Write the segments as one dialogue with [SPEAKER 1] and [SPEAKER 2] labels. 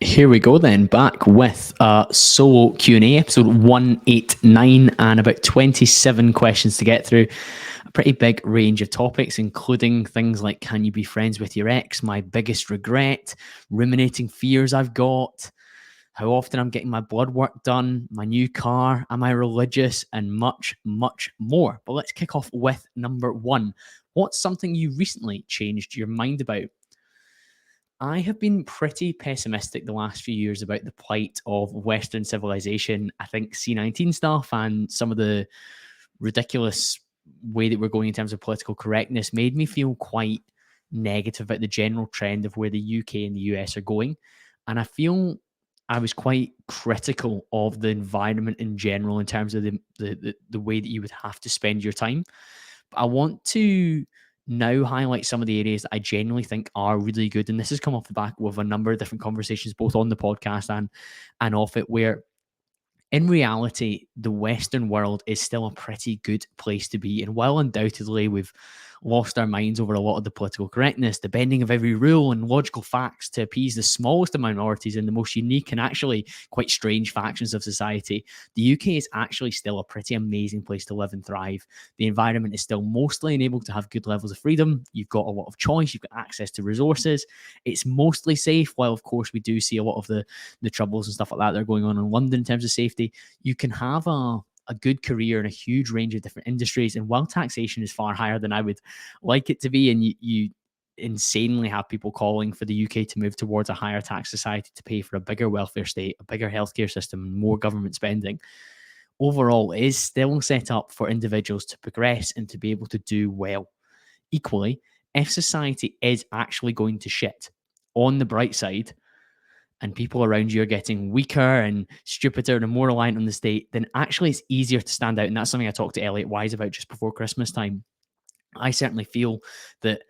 [SPEAKER 1] Here we go then, back with a solo Q&A, episode 189, and about 27 questions to get through. A pretty big range of topics, including things like, can you be friends with your ex, my biggest regret, ruminating fears I've got, how often I'm getting my blood work done, my new car, am I religious, and much, much more. But let's kick off with number one. What's something you recently changed your mind about? I have been pretty pessimistic the last few years about the plight of Western civilization. I think C19 stuff and some of the ridiculous way that we're going in terms of political correctness made me feel quite negative about the general trend of where the UK and the US are going. And I feel I was quite critical of the environment in general in terms of the way that you would have to spend your time. But I want to now highlight some of the areas that I genuinely think are really good. And this has come off the back of a number of different conversations, both on the podcast and off it, where in reality, the Western world is still a pretty good place to be. And while undoubtedly we've lost our minds over a lot of the political correctness, the bending of every rule and logical facts to appease the smallest of minorities and the most unique and actually quite strange factions of society, the UK is actually still a pretty amazing place to live and thrive. The environment is still mostly enabled to have good levels of freedom. You've got a lot of choice. You've got access to resources. It's mostly safe, while of course we do see a lot of the troubles and stuff like that are going on in London in terms of safety. You can have a good career in a huge range of different industries. And while taxation is far higher than I would like it to be, and you insanely have people calling for the UK to move towards a higher tax society to pay for a bigger welfare state, a bigger healthcare system, and more government spending, overall it is still set up for individuals to progress and to be able to do well. Equally, if society is actually going to shit, on the bright side, and people around you are getting weaker and stupider and more reliant on the state, then actually it's easier to stand out. And that's something I talked to Elliot Wise about just before Christmas time. I certainly feel that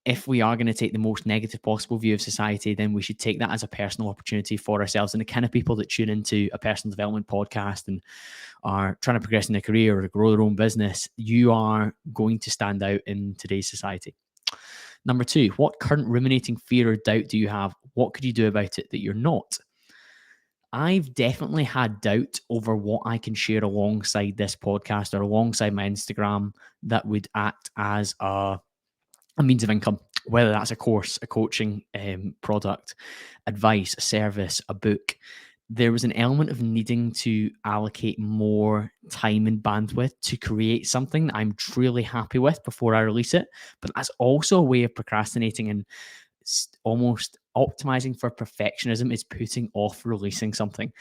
[SPEAKER 1] if we are going to take the most negative possible view of society, then we should take that as a personal opportunity for ourselves. And the kind of people that tune into a personal development podcast and are trying to progress in their career or grow their own business, you are going to stand out in today's society. Number two, what current ruminating fear or doubt do you have? What could you do about it that you're not? I've definitely had doubt over what I can share alongside this podcast or alongside my Instagram that would act as a means of income, whether that's a course, a coaching product, advice, a service, a book. There was an element of needing to allocate more time and bandwidth to create something that I'm truly happy with before I release it. But that's also a way of procrastinating and almost optimizing for perfectionism, is putting off releasing something.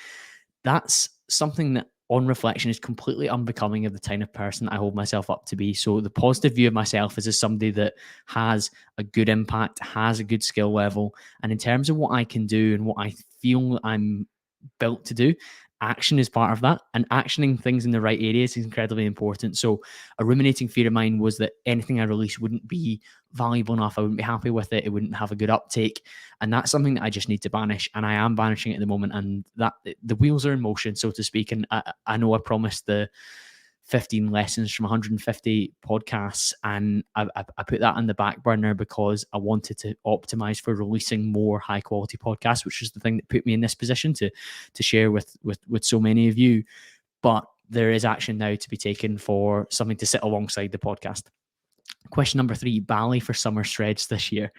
[SPEAKER 1] That's something that on reflection is completely unbecoming of the kind of person I hold myself up to be. So the positive view of myself is as somebody that has a good impact, has a good skill level. And in terms of what I can do and what I feel I'm built to do, action is part of that, and actioning things in the right areas is incredibly important. So a ruminating fear of mine was that anything I release wouldn't be valuable enough. I wouldn't be happy with it. It wouldn't have a good uptake. And that's something that I just need to banish. And I am banishing it at the moment. And that the wheels are in motion, so to speak. And I know I promised the 15 lessons from 150 podcasts, and I put that on the back burner because I wanted to optimize for releasing more high quality podcasts, which is the thing that put me in this position to share with so many of you. But there is action now to be taken for something to sit alongside the podcast. Question number three, Bali for summer stretch this year.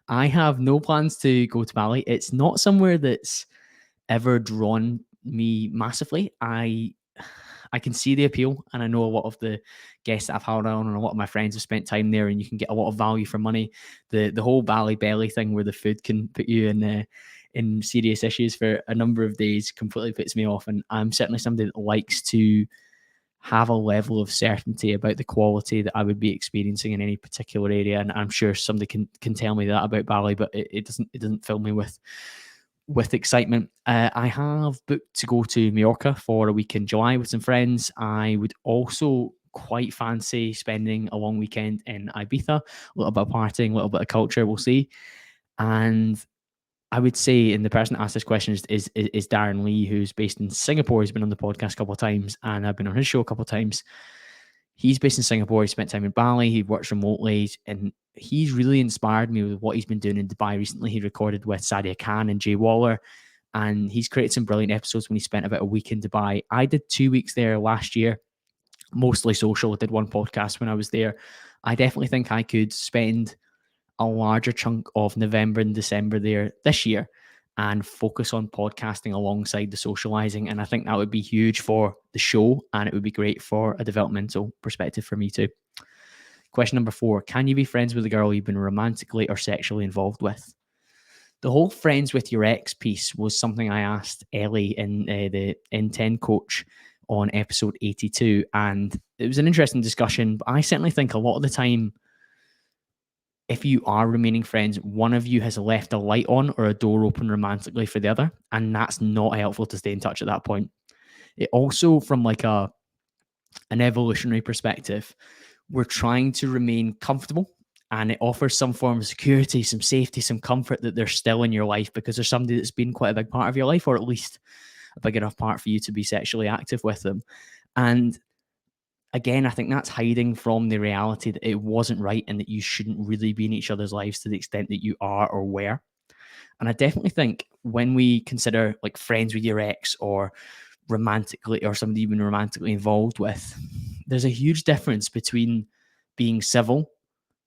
[SPEAKER 1] I have no plans to go to Bali. It's not somewhere that's ever drawn me massively. I can see the appeal, and I know a lot of the guests that I've had on and a lot of my friends have spent time there, and you can get a lot of value for money. The whole Bali belly thing, where the food can put you in serious issues for a number of days, completely puts me off. And I'm certainly somebody that likes to have a level of certainty about the quality that I would be experiencing in any particular area. And I'm sure somebody can tell me that about Bali, but it doesn't fill me with excitement. I have booked to go to Mallorca for a week in July with some friends. I would also quite fancy spending a long weekend in Ibiza, a little bit of partying, a little bit of culture, we'll see. And I would say, and the person that asked this question is Darren Lee, who's based in Singapore. He's been on the podcast a couple of times, and I've been on his show a couple of times. He's based in Singapore. He spent time in Bali. He works remotely, and he's really inspired me with what he's been doing in Dubai recently. He recorded with Sadia Khan and Jay Waller. and he's created some brilliant episodes when he spent about a week in Dubai. I did 2 weeks there last year, mostly social. I did one podcast when I was there. I definitely think I could spend a larger chunk of November and December there this year and focus on podcasting alongside the socializing. And I think that would be huge for the show, and it would be great for a developmental perspective for me too. Question number 4, can you be friends with a girl you've been romantically or sexually involved with? The whole friends with your ex piece was something I asked Ellie in the N10 coach on episode 82. And it was an interesting discussion, but I certainly think a lot of the time, if you are remaining friends, one of you has left a light on or a door open romantically for the other, and that's not helpful to stay in touch at that point. It also, from like an evolutionary perspective, we're trying to remain comfortable, and it offers some form of security, some safety, some comfort that they're still in your life because there's somebody that's been quite a big part of your life, or at least a big enough part for you to be sexually active with them. And again, I think that's hiding from the reality that it wasn't right and that you shouldn't really be in each other's lives to the extent that you are or were. And I definitely think when we consider like friends with your ex or romantically or somebody you've been romantically involved with, there's a huge difference between being civil,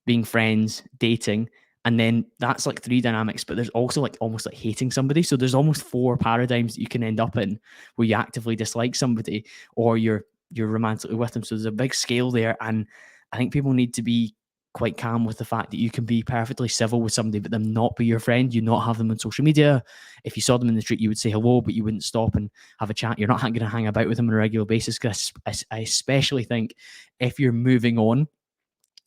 [SPEAKER 1] being friends, dating, and then that's like 3 dynamics, but there's also like almost like hating somebody. So there's almost 4 paradigms that you can end up in where you actively dislike somebody or you're romantically with them. So there's a big scale there. And I think people need to be quite calm with the fact that you can be perfectly civil with somebody, but them not be your friend. You not have them on social media. If you saw them in the street, you would say hello, but you wouldn't stop and have a chat. You're not going to hang about with them on a regular basis. Because I especially think if you're moving on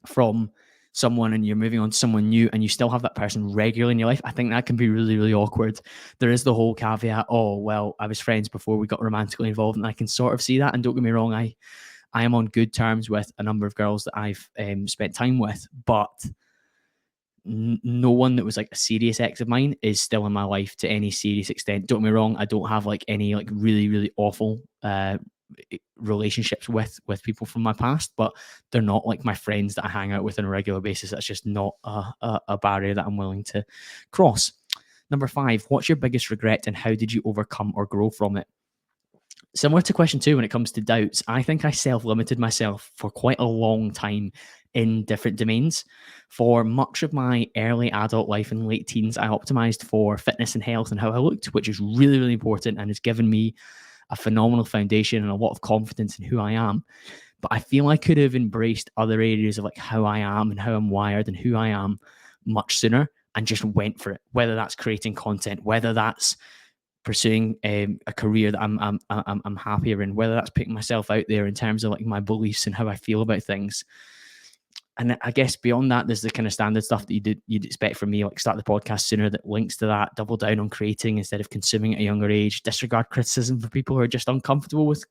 [SPEAKER 1] from someone and you're moving on to someone new and you still have that person regularly in your life, I think that can be really, really awkward. There is the whole caveat, oh, well, I was friends before we got romantically involved, and I can sort of see that. And don't get me wrong, I am on good terms with a number of girls that I've spent time with, but no one that was like a serious ex of mine is still in my life to any serious extent. Don't get me wrong, I don't have like any like really, really awful relationships with people from my past, but they're not like my friends that I hang out with on a regular basis. That's just not a barrier that I'm willing to cross. Number 5, what's your biggest regret and how did you overcome or grow from it? Similar to question 2, when it comes to doubts, I think I self-limited myself for quite a long time in different domains. For much of my early adult life and late teens, I optimized for fitness and health and how I looked, which is really, really important and has given me a phenomenal foundation and a lot of confidence in who I am. But I feel I could have embraced other areas of like how I am and how I'm wired and who I am much sooner and just went for it, whether that's creating content, whether that's pursuing a career that I'm happier in, whether that's putting myself out there in terms of like my beliefs and how I feel about things. And I guess beyond that, there's the kind of standard stuff that you'd expect from me, like start the podcast sooner, that links to that, double down on creating instead of consuming at a younger age, disregard criticism for people who are just uncomfortable with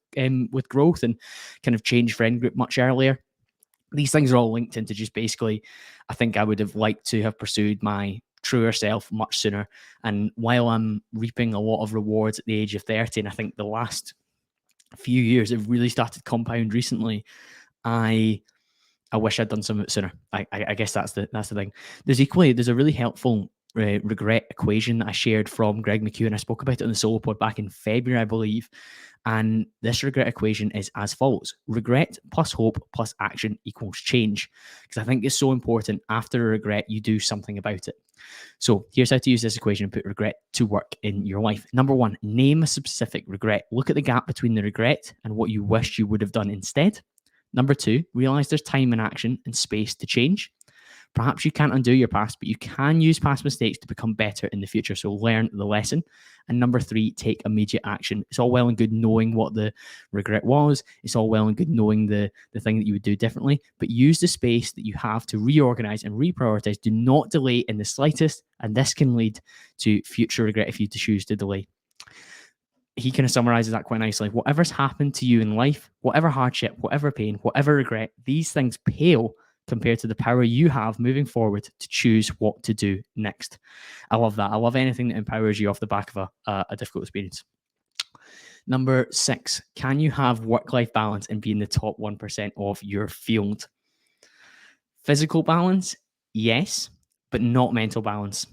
[SPEAKER 1] growth, and kind of change friend group much earlier. These things are all linked into just basically, I think I would have liked to have pursued my truer self much sooner. And while I'm reaping a lot of rewards at the age of 30, and I think the last few years have really started to compound recently, I wish I'd done some of it sooner. I guess that's the thing. There's a really helpful regret equation that I shared from Greg McHugh, and I spoke about it on the solo pod back in February, I believe. And this regret equation is as follows: regret plus hope plus action equals change. Because I think it's so important, after a regret, you do something about it. So here's how to use this equation and put regret to work in your life. Number 1, name a specific regret. Look at the gap between the regret and what you wished you would have done instead. Number 2, realize there's time and action and space to change. Perhaps you can't undo your past, but you can use past mistakes to become better in the future. So learn the lesson. And number 3, take immediate action. It's all well and good knowing what the regret was. It's all well and good knowing the thing that you would do differently, but use the space that you have to reorganize and reprioritize. Do not delay in the slightest, and this can lead to future regret if you choose to delay. He kind of summarizes that quite nicely. Whatever's happened to you in life, whatever hardship, whatever pain, whatever regret, these things pale compared to the power you have moving forward to choose what to do next. I love that. I love anything that empowers you off the back of a difficult experience. Number 6, can you have work-life balance and be in the top 1% of your field? Physical balance, yes, but not mental balance.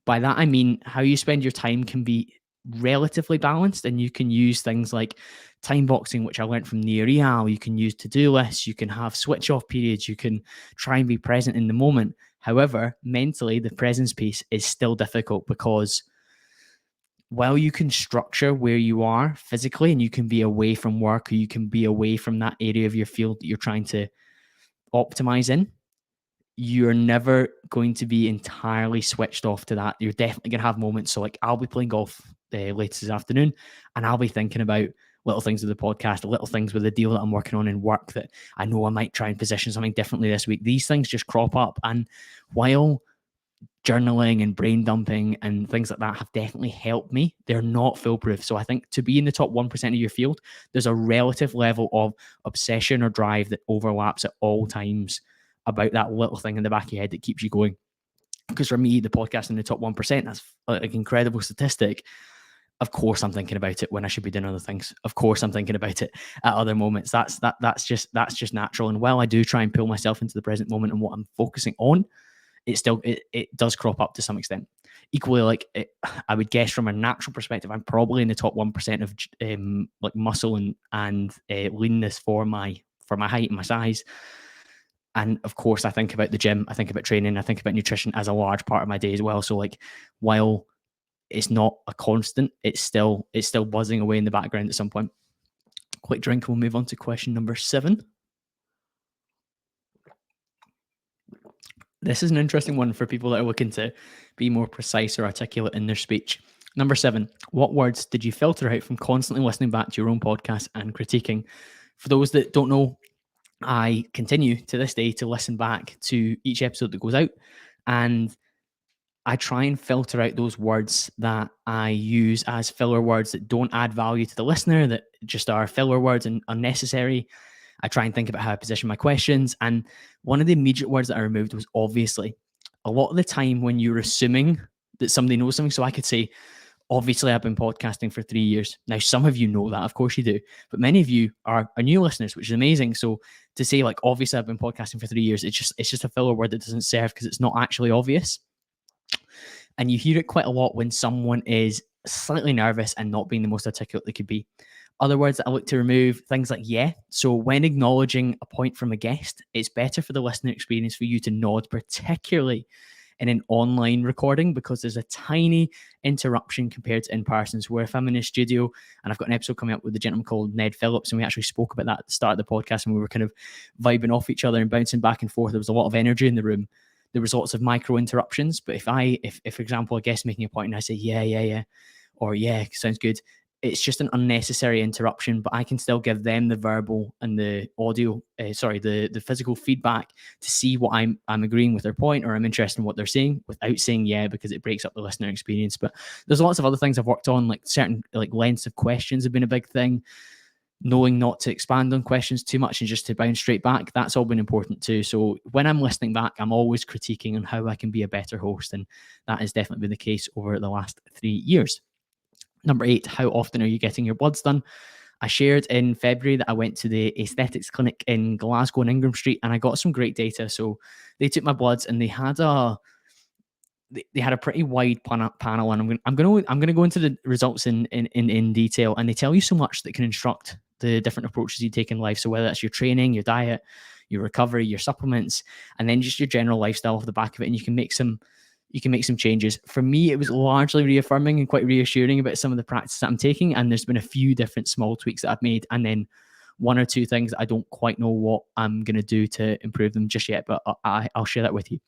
[SPEAKER 1] By that, I mean how you spend your time can be relatively balanced, and you can use things like time boxing, which I learned from Neo Real. You can use to-do lists, you can have switch off periods, you can try and be present in the moment. However, mentally, the presence piece is still difficult, because while you can structure where you are physically and you can be away from work, or you can be away from that area of your field that you're trying to optimize in, you're never going to be entirely switched off to that. You're definitely going to have moments. So, like, I'll be playing golf later this afternoon, and I'll be thinking about little things with the podcast, little things with the deal that I'm working on in work that I know I might try and position something differently this week. These things just crop up. And while journaling and brain dumping and things like that have definitely helped me, they're not foolproof. So I think to be in the top 1% of your field, there's a relative level of obsession or drive that overlaps at all times about that little thing in the back of your head that keeps you going. Because for me, the podcast in the top 1%, that's like an incredible statistic. Of course, I'm thinking about it when I should be doing other things. Of course, I'm thinking about it at other moments. That's just natural. And while I do try and pull myself into the present moment and what I'm focusing on, it does crop up to some extent. Equally, like, I would guess from a natural perspective, I'm probably in the top 1% of like muscle and leanness for my height and my size. And of course, I think about the gym, I think about training, I think about nutrition as a large part of my day as well. So, like, while it's not a constant, it's still buzzing away in the background at some point. Quick drink, and we'll move on to question number 7. This is an interesting one for people that are looking to be more precise or articulate in their speech. Number 7, what words did you filter out from constantly listening back to your own podcast and critiquing? For those that don't know, I continue to this day to listen back to each episode that goes out, and I try and filter out those words that I use as filler words that don't add value to the listener, that just are filler words and unnecessary. I try and think about how I position my questions. And one of the immediate words that I removed was obviously. A lot of the time when you're assuming that somebody knows something, so I could say, obviously, I've been podcasting for 3 years. Now, some of you know that, of course you do, but many of you are new listeners, which is amazing. So to say, like, obviously I've been podcasting for 3 years, it's just a filler word that doesn't serve, because it's not actually obvious. And you hear it quite a lot when someone is slightly nervous and not being the most articulate they could be. Other words that I look to remove, things like yeah. So when acknowledging a point from a guest, it's better for the listener experience for you to nod, particularly in an online recording, because there's a tiny interruption compared to in person. So where if I'm in a studio, and I've got an episode coming up with a gentleman called Ned Phillips, and we actually spoke about that at the start of the podcast, and we were kind of vibing off each other and bouncing back and forth. There was a lot of energy in the room. There was lots of micro interruptions. But if for example, a guest making a point and I say, yeah, or yeah, sounds good, it's just an unnecessary interruption, but I can still give them the verbal and the audio, the physical feedback to see what I'm agreeing with their point, or I'm interested in what they're saying, without saying yeah, because it breaks up the listener experience. But there's lots of other things I've worked on, like certain like lengths of questions have been a big thing. Knowing not to expand on questions too much and just to bounce straight back, that's all been important too. So when I'm listening back, I'm always critiquing on how I can be a better host, and that has definitely been the case over the last 3 years. Number 8, how often are you getting your bloods done? I shared in February that I went to the aesthetics clinic in Glasgow and Ingram Street, and I got some great data. So they took my bloods, and they had a pretty wide panel, and I'm going to go into the results in detail. And they tell you so much that can instruct the different approaches you take in life. So whether that's your training, your diet, your recovery, your supplements, and then just your general lifestyle off the back of it, and you can make some changes. For me, it was largely reaffirming and quite reassuring about some of the practices that I'm taking. And there's been a few different small tweaks that I've made, and then one or two things I don't quite know what I'm going to do to improve them just yet, but I'll share that with you.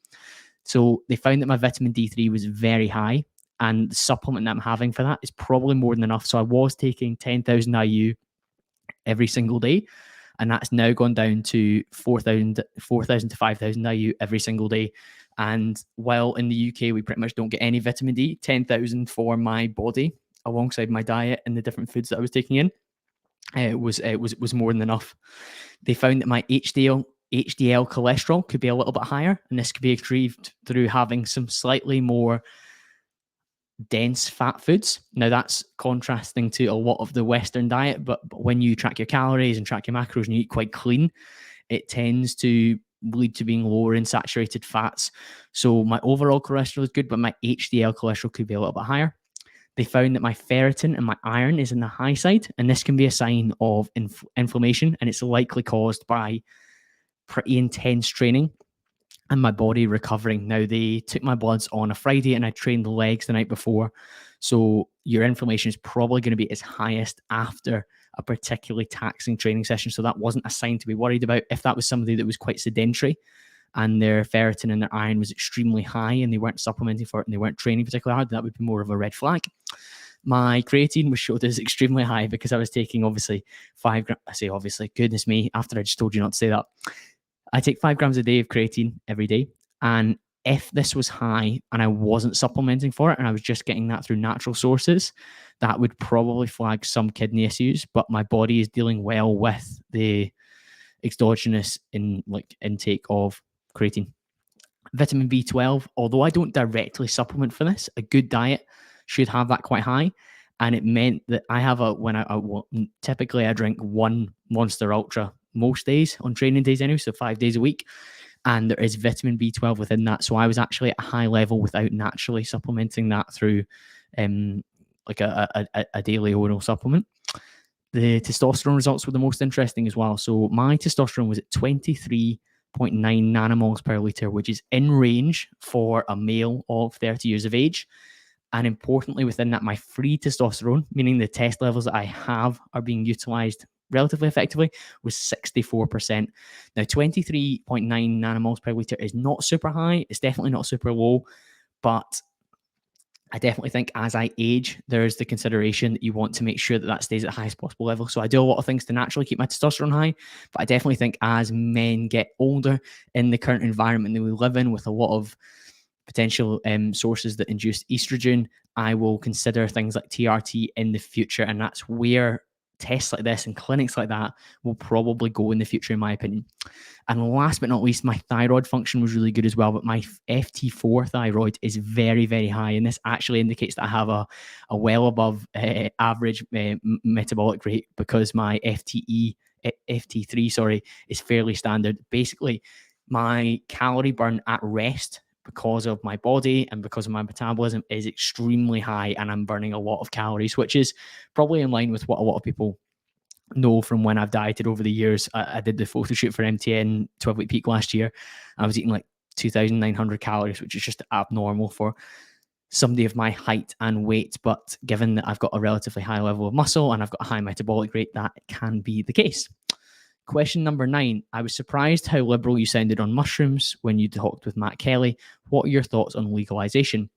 [SPEAKER 1] So they found that my vitamin D3 was very high, and the supplement that I'm having for that is probably more than enough. So I was taking 10,000 IU every single day, and that's now gone down to 4,000 to 5,000 IU every single day. And while in the UK we pretty much don't get any vitamin D, 10,000 for my body alongside my diet and the different foods that I was taking in, was more than enough. They found that my HDL cholesterol could be a little bit higher, and this could be achieved through having some slightly more dense fat foods. Now that's contrasting to a lot of the Western diet, but when you track your calories and track your macros and you eat quite clean, it tends to lead to being lower in saturated fats. So my overall cholesterol is good, but my HDL cholesterol could be a little bit higher. They found that my ferritin and my iron is in the high side, and this can be a sign of inflammation, and it's likely caused by pretty intense training and my body recovering. Now, they took my bloods on a Friday and I trained the legs the night before. So your inflammation is probably going to be its highest after a particularly taxing training session. So that wasn't a sign to be worried about. If that was somebody that was quite sedentary and their ferritin and their iron was extremely high and they weren't supplementing for it and they weren't training particularly hard, that would be more of a red flag. My creatine was showed as extremely high because I was taking obviously 5 grams. I say obviously, goodness me, after I just told you not to say that. I take 5 grams a day of creatine every day. And if this was high and I wasn't supplementing for it and I was just getting that through natural sources, that would probably flag some kidney issues. But my body is dealing well with the exogenous intake of creatine. Vitamin B12, although I don't directly supplement for this, a good diet should have that quite high. And it meant that I have typically I drink one Monster Ultra most days on training days anyway, so 5 days a week. And there is vitamin B12 within that. So I was actually at a high level without naturally supplementing that through like a daily oral supplement. The testosterone results were the most interesting as well. So my testosterone was at 23.9 nanomoles per liter, which is in range for a male of 30 years of age. And importantly, within that, my free testosterone, meaning the test levels that I have are being utilized relatively effectively, was 64%. Now, 23.9 nanomoles per liter is not super high. It's definitely not super low, but I definitely think as I age, there's the consideration that you want to make sure that that stays at the highest possible level. So I do a lot of things to naturally keep my testosterone high, but I definitely think as men get older in the current environment that we live in with a lot of potential sources that induce estrogen, I will consider things like TRT in the future. And that's where tests like this and clinics like that will probably go in the future, in my opinion. And last but not least, my thyroid function was really good as well, but my FT4 thyroid is very, very high. And this actually indicates that I have a well above average metabolic rate because my FT3, is fairly standard. Basically, my calorie burn at rest because of my body and because of my metabolism is extremely high, and I'm burning a lot of calories, which is probably in line with what a lot of people know from when I've dieted over the years. I did the photo shoot for MTN 12-week peak last year. I was eating like 2,900 calories, which is just abnormal for somebody of my height and weight. But given that I've got a relatively high level of muscle and I've got a high metabolic rate, that can be the case. Question number 9. I was surprised how liberal you sounded on mushrooms when you talked with Matt Kelly. What are your thoughts on legalization?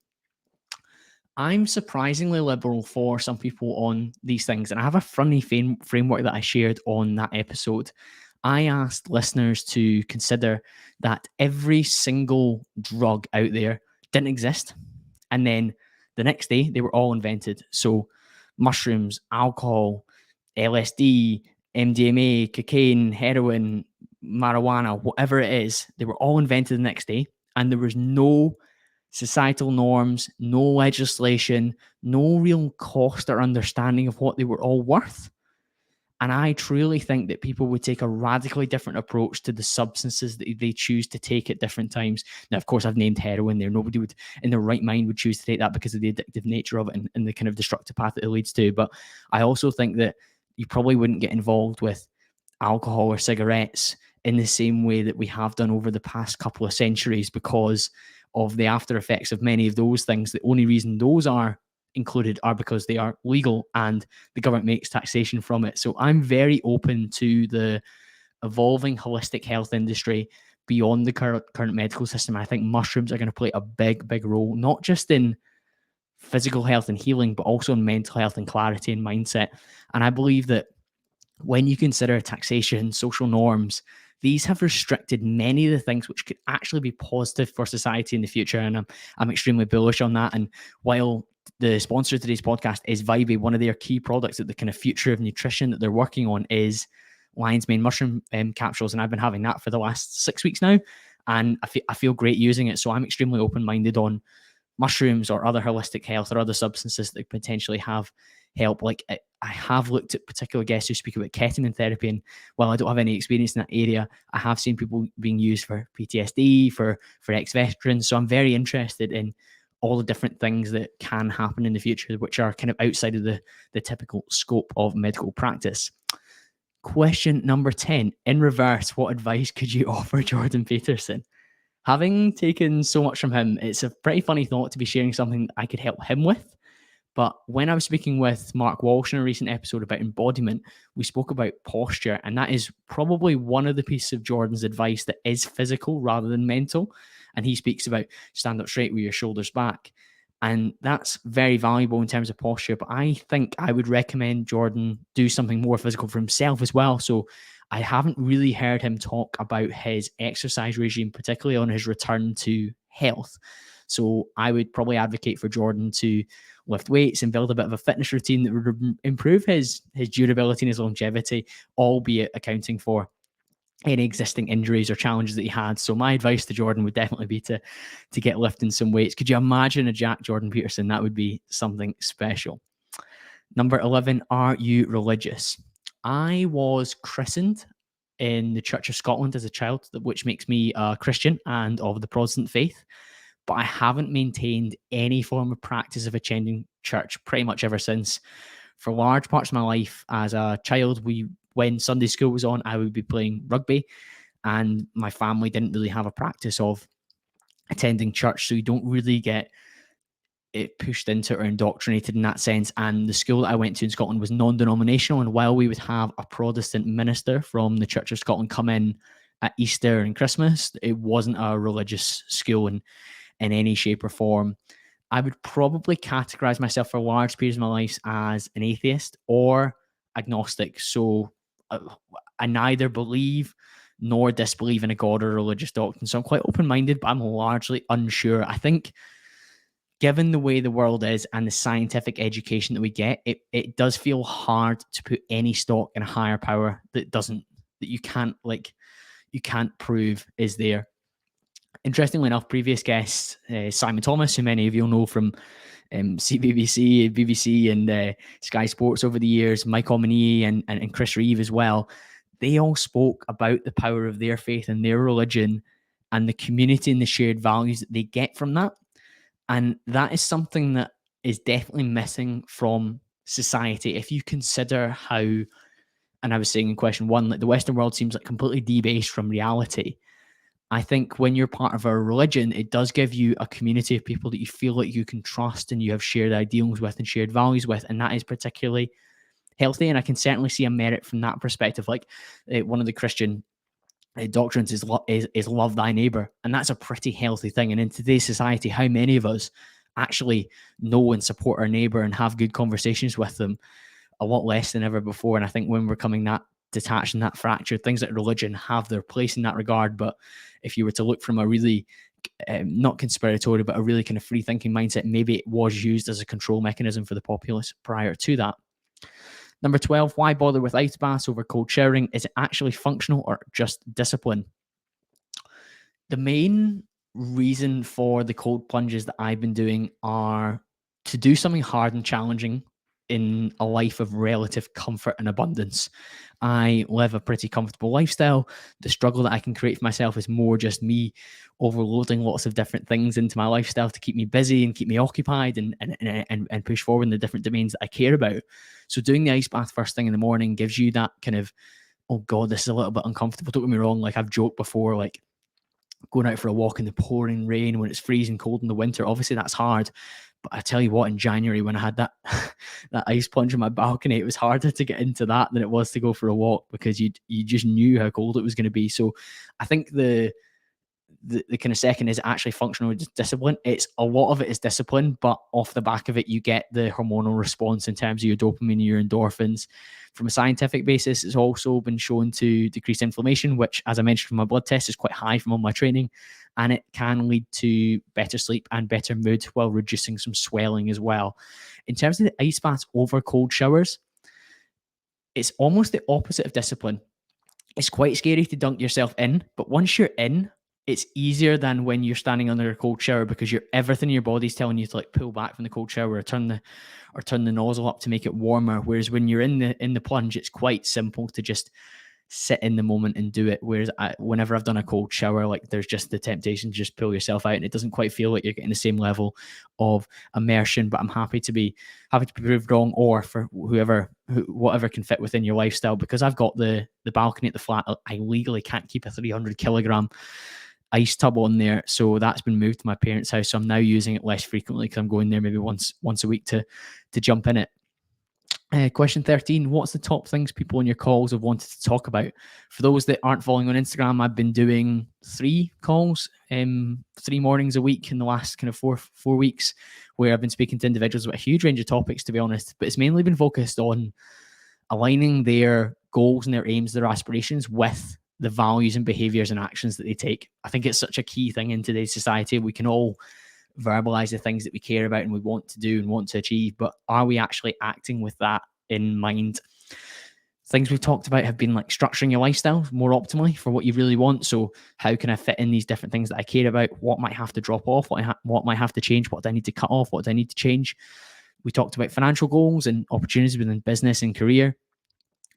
[SPEAKER 1] I'm surprisingly liberal for some people on these things, and I have a funny framework that I shared on that episode. I asked listeners to consider that every single drug out there didn't exist, and then the next day they were all invented. So mushrooms, alcohol, LSD, MDMA, cocaine, heroin, marijuana, whatever it is, they were all invented the next day, and there was no societal norms, no legislation, no real cost or understanding of what they were all worth. And I truly think that people would take a radically different approach to the substances that they choose to take at different times. Now, of course, I've named heroin there. Nobody would, in their right mind, would choose to take that because of the addictive nature of it and the kind of destructive path that it leads to. But I also think that you probably wouldn't get involved with alcohol or cigarettes in the same way that we have done over the past couple of centuries because of the after effects of many of those things. The only reason those are included are because they are legal and the government makes taxation from it. So I'm very open to the evolving holistic health industry beyond the current medical system. I think mushrooms are going to play a big role, not just in physical health and healing, but also in mental health and clarity and mindset. And I believe that when you consider taxation, social norms, these have restricted many of the things which could actually be positive for society in the future. And I'm extremely bullish on that. And while the sponsor of today's podcast is Vybey, one of their key products at the kind of future of nutrition that they're working on is lion's mane mushroom capsules. And I've been having that for the last 6 weeks now. And I feel great using it. So I'm extremely open-minded on mushrooms or other holistic health or other substances that potentially have help. Like I have looked at particular guests who speak about ketamine therapy, and while I don't have any experience in that area, I have seen people being used for PTSD, for ex-veterans. So I'm very interested in all the different things that can happen in the future, which are kind of outside of the typical scope of medical practice. Question number 10, in reverse, what advice could you offer Jordan Peterson? Having taken so much from him, it's a pretty funny thought to be sharing something I could help him with. But when I was speaking with Mark Walsh in a recent episode about embodiment, we spoke about posture, and that is probably one of the pieces of Jordan's advice that is physical rather than mental. And he speaks about stand up straight with your shoulders back. And that's very valuable in terms of posture. But I think I would recommend Jordan do something more physical for himself as well. So I haven't really heard him talk about his exercise regime, particularly on his return to health. So I would probably advocate for Jordan to lift weights and build a bit of a fitness routine that would improve his durability and his longevity, albeit accounting for any existing injuries or challenges that he had. So my advice to Jordan would definitely be to get lifting some weights. Could you imagine a Jack Jordan Peterson? That would be something special. Number 11, are you religious? I was christened in the Church of Scotland as a child, which makes me a Christian and of the Protestant faith. But I haven't maintained any form of practice of attending church pretty much ever since. For large parts of my life as a child, when Sunday school was on, I would be playing rugby, and my family didn't really have a practice of attending church, so you don't really get it pushed into or indoctrinated in that sense. And the school that I went to in Scotland was non-denominational, and while we would have a Protestant minister from the Church of Scotland come in at Easter and Christmas, it wasn't a religious school in any shape or form. I would probably categorize myself for large periods of my life as an atheist or agnostic. So I neither believe nor disbelieve in a God or religious doctrine. So I'm quite open-minded, but I'm largely unsure. I think given the way the world is and the scientific education that we get, it does feel hard to put any stock in a higher power that you can't prove is there. Interestingly enough, previous guest Simon Thomas, who many of you will know from CBBC, BBC, and Sky Sports over the years, Mike Omini and Chris Reeve as well, they all spoke about the power of their faith and their religion and the community and the shared values that they get from that. And that is something that is definitely missing from society. If you consider how, and I was saying in question one, like the Western world seems like completely debased from reality. I think when you're part of a religion, it does give you a community of people that you feel like you can trust and you have shared ideals with and shared values with. And that is particularly healthy. And I can certainly see a merit from that perspective. Like one of the Christian doctrines is love thy neighbor. And that's a pretty healthy thing. And in today's society, how many of us actually know and support our neighbor and have good conversations with them? A lot less than ever before. And I think when we're coming that detached and that fractured, things like religion have their place in that regard. But if you were to look from a really not conspiratorial, but a really kind of free thinking mindset, maybe it was used as a control mechanism for the populace prior to that. Number 12, why bother with ice baths over cold showering? Is it actually functional or just discipline? The main reason for the cold plunges that I've been doing are to do something hard and challenging in a life of relative comfort and abundance. I live a pretty comfortable lifestyle. The struggle that I can create for myself is more just me overloading lots of different things into my lifestyle to keep me busy and keep me occupied and push forward in the different domains that I care about. So doing the ice bath first thing in the morning gives you that kind of, oh God, this is a little bit uncomfortable. Don't get me wrong. Like I've joked before, like going out for a walk in the pouring rain when it's freezing cold in the winter. Obviously that's hard. But I tell you what, in January when I had that that ice plunge on my balcony, it was harder to get into that than it was to go for a walk because you just knew how cold it was going to be. So I think the kind of second is actually functional discipline. It's a lot of it is discipline, but off the back of it, you get the hormonal response in terms of your dopamine and your endorphins. From a scientific basis, it's also been shown to decrease inflammation, which, as I mentioned from my blood test, is quite high from all my training. And it can lead to better sleep and better mood while reducing some swelling as well. In terms of the ice baths over cold showers, it's almost the opposite of discipline. It's quite scary to dunk yourself in, but once you're in, it's easier than when you're standing under a cold shower because everything in your body's telling you to like pull back from the cold shower or turn the nozzle up to make it warmer. Whereas when you're in the plunge, it's quite simple to just sit in the moment and do it. Whereas whenever I've done a cold shower, like there's just the temptation to just pull yourself out, and it doesn't quite feel like you're getting the same level of immersion. But I'm happy to be proved wrong, or for whatever can fit within your lifestyle. Because I've got the balcony at the flat, I legally can't keep a 300 kilogram ice tub on there, so that's been moved to my parents' house. So I'm now using it less frequently because I'm going there maybe once a week to jump in it. Question 13, what's the top things people on your calls have wanted to talk about? For those that aren't following on Instagram, I've been doing 3 calls, 3 mornings a week in the last kind of four weeks, where I've been speaking to individuals about a huge range of topics, to be honest. But it's mainly been focused on aligning their goals and their aims, their aspirations with the values and behaviors and actions that they take. I think it's such a key thing in today's society. We can all verbalize the things that we care about and we want to do and want to achieve, but are we actually acting with that in mind? Things we've talked about have been like structuring your lifestyle more optimally for what you really want. So how can I fit in these different things that I care about? What might have to drop off? What might have to change? What do I need to cut off? What do I need to change? We talked about financial goals and opportunities within business and career.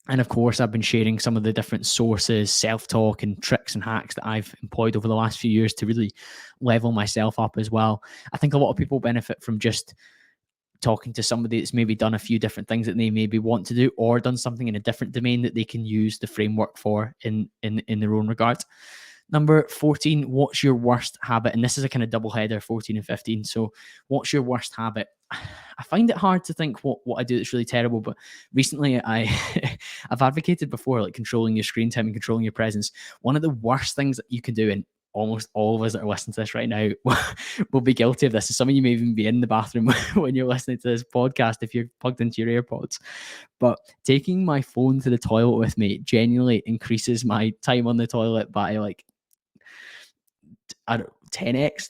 [SPEAKER 1] And of course, I've been sharing some of the different sources, self-talk and tricks and hacks that I've employed over the last few years to really level myself up as well. I think a lot of people benefit from just talking to somebody that's maybe done a few different things that they maybe want to do, or done something in a different domain that they can use the framework for in their own regard. Number 14, what's your worst habit? And this is a kind of double header, 14 and 15. So what's your worst habit? I find it hard to think what I do that's really terrible, but recently I've advocated before, like controlling your screen time and controlling your presence. One of the worst things that you can do, and almost all of us that are listening to this right now will be guilty of this. And some of you may even be in the bathroom when you're listening to this podcast if you're plugged into your AirPods. But taking my phone to the toilet with me genuinely increases my time on the toilet by like 10x,